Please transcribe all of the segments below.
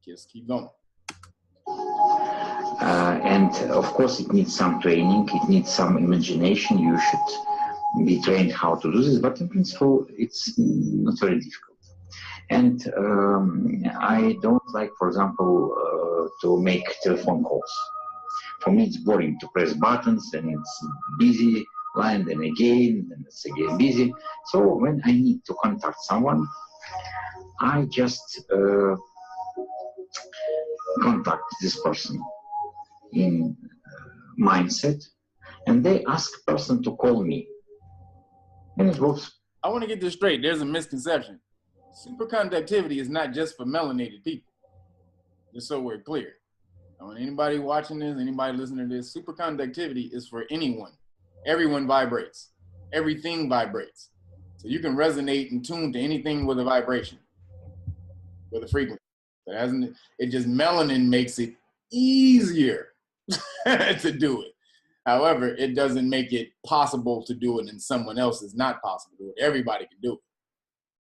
Just keep going. And of course, it needs some training. It needs some imagination. You should be trained how to do this. But in principle, it's not very difficult. And I don't like, for example, to make telephone calls. For me, it's boring to press buttons, and it's busy line, then again, and it's again busy. So when I need to contact someone, I just contact this person in mindset, and they ask the person to call me, and it works. I want to get this straight. There's a misconception. Superconductivity is not just for melanated people. Just so we're clear. I want anybody watching this, anybody listening to this, superconductivity is for anyone. Everyone vibrates. Everything vibrates. So you can resonate and tune to anything with a vibration, with a frequency. It just melanin makes it easier to do it. However, it doesn't make it possible to do it and someone else is not possible to do it. Everybody can do it.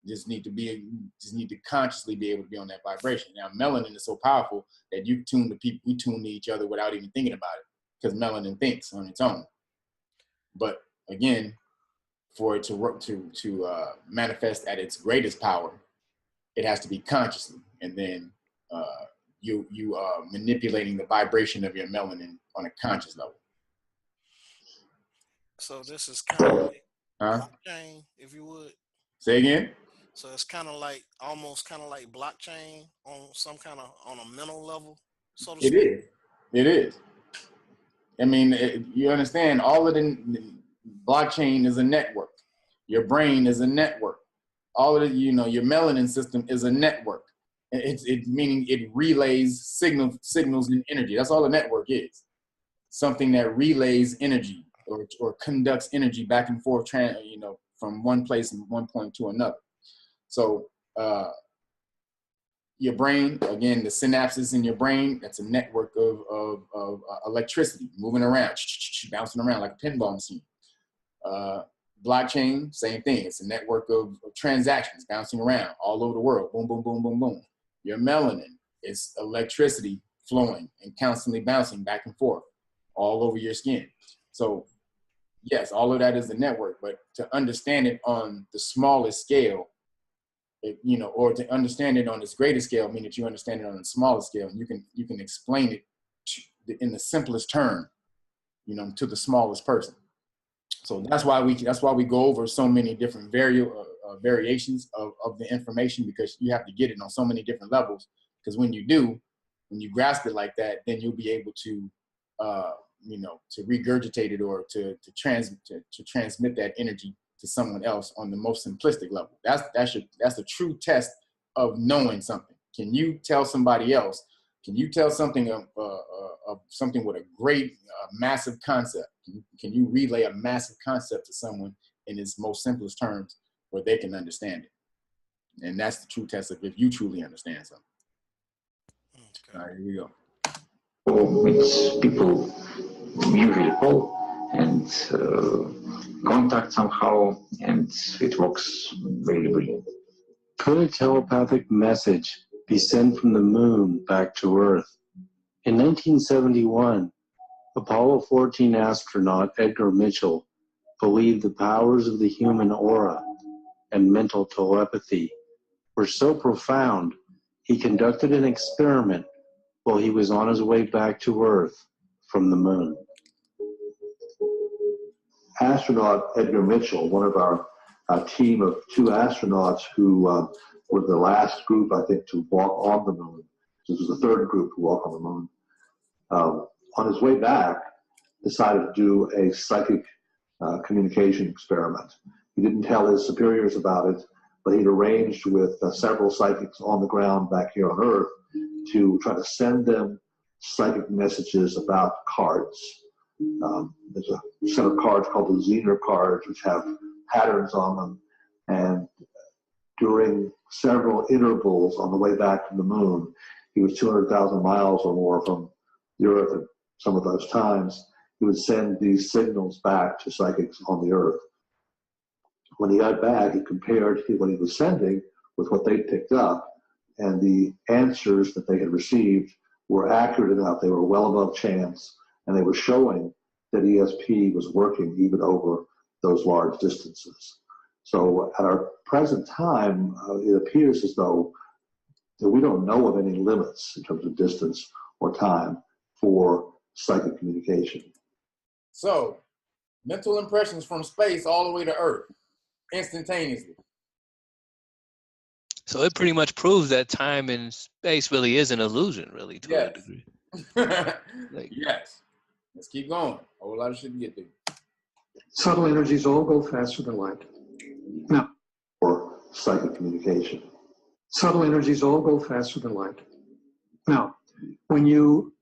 Just need to consciously be able to be on that vibration. Now, melanin is so powerful that you tune to people, we tune to each other without even thinking about it, because melanin thinks on its own. But again, for it to work to manifest at its greatest power, it has to be consciously, and then you are manipulating the vibration of your melanin on a conscious level. So this is kind of like blockchain, if you would. Say again. So it's kind of like, almost kind of like blockchain on some kind of, on a mental level, so to speak. It is. I mean, you understand, all of the blockchain is a network. Your brain is a network. All of the, your melanin system is a network. It's meaning it relays signals and energy. That's all a network is. Something that relays energy or conducts energy back and forth, from one place and one point to another. So your brain, again, the synapses in your brain, that's a network of electricity moving around, bouncing around like a pinball machine. Blockchain, same thing. It's a network of transactions bouncing around all over the world. Boom, boom, boom, boom, boom. Your melanin is electricity flowing and constantly bouncing back and forth all over your skin. So yes, all of that is the network, but to understand it on the smallest scale, or to understand it on its greatest scale, mean that you understand it on a smaller scale, and you can explain it in the simplest term, to the smallest person. So that's why we go over so many different variations of the information, because you have to get it on so many different levels. Because when you grasp it like that, then you'll be able to, to regurgitate it or to transmit that energy to someone else on the most simplistic level. That's a true test of knowing something. Can you tell somebody else? Can you tell something of something with a great, massive concept? Can you relay a massive concept to someone in its most simplest terms where they can understand it? And that's the true test of if you truly understand something. Okay. All right, here we go. Which people usually call and contact somehow, and it works very brilliant. Could a telepathic message be sent from the moon back to Earth? In 1971, Apollo 14 astronaut Edgar Mitchell believed the powers of the human aura and mental telepathy were so profound, he conducted an experiment while he was on his way back to Earth from the moon. Astronaut Edgar Mitchell, one of our team of 2 astronauts who were the last group, I think, to walk on the moon. This was the 3rd group to walk on the moon. On his way back, decided to do a psychic communication experiment. He didn't tell his superiors about it, but he'd arranged with several psychics on the ground back here on Earth to try to send them psychic messages about cards. There's a set of cards called the Zener cards, which have patterns on them, and during several intervals on the way back from the moon, he was 200,000 miles or more from the Earth at some of those times, he would send these signals back to psychics on the Earth. When he got back, he compared what he was sending with what they picked up, and the answers that they had received were accurate enough. They were well above chance, and they were showing that ESP was working even over those large distances. So at our present time, it appears as though that we don't know of any limits in terms of distance or time for psychic communication. So, mental impressions from space all the way to Earth, instantaneously. So it pretty much proves that time and space really is an illusion, really, to a degree. Yes. Let's keep going. A whole lot of shit to get through. Subtle energies all go faster than light. Now, For psychic communication. subtle energies all go faster than light. Now, when you...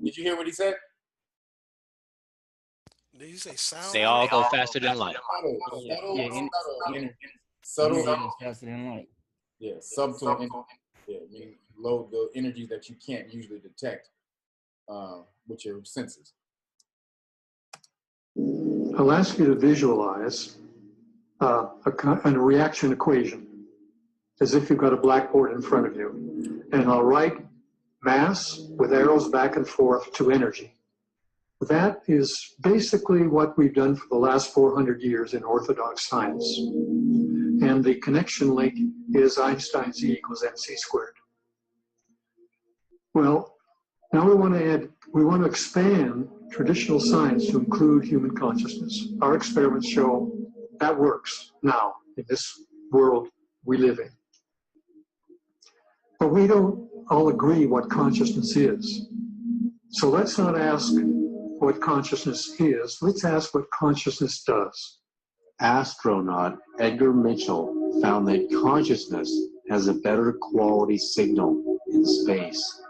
Did you hear what he said? Did you say sound? They all go faster than light. Subtle. Energy goes faster than light. Yeah, subtle. Yeah, meaning low, the energy that you can't usually detect with your senses. I'll ask you to visualize a reaction equation as if you've got a blackboard in front of you. And I'll write mass with arrows back and forth to energy. That is basically what we've done for the last 400 years in orthodox science. And the connection link is Einstein's E equals mc squared. Well, now we want to expand traditional science to include human consciousness. Our experiments show that works now in this world we live in. But we don't all agree what consciousness is. So let's not ask what consciousness is, let's ask what consciousness does. Astronaut Edgar Mitchell found that consciousness has a better quality signal in space.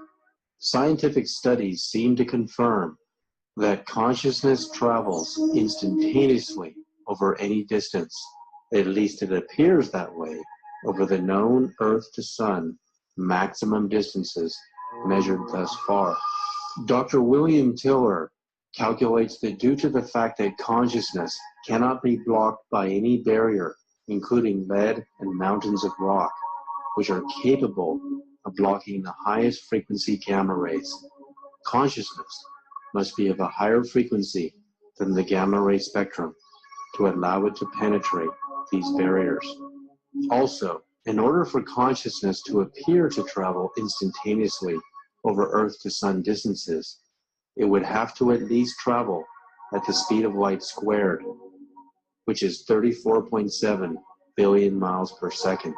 Scientific studies seem to confirm that consciousness travels instantaneously over any distance. At least it appears that way over the known Earth to Sun maximum distances measured thus far. Dr. William Tiller calculates that due to the fact that consciousness cannot be blocked by any barrier, including lead and mountains of rock, which are capable of blocking the highest frequency gamma rays, consciousness must be of a higher frequency than the gamma ray spectrum to allow it to penetrate these barriers. Also, in order for consciousness to appear to travel instantaneously over Earth to Sun distances, it would have to at least travel at the speed of light squared, which is 34.7 billion miles per second.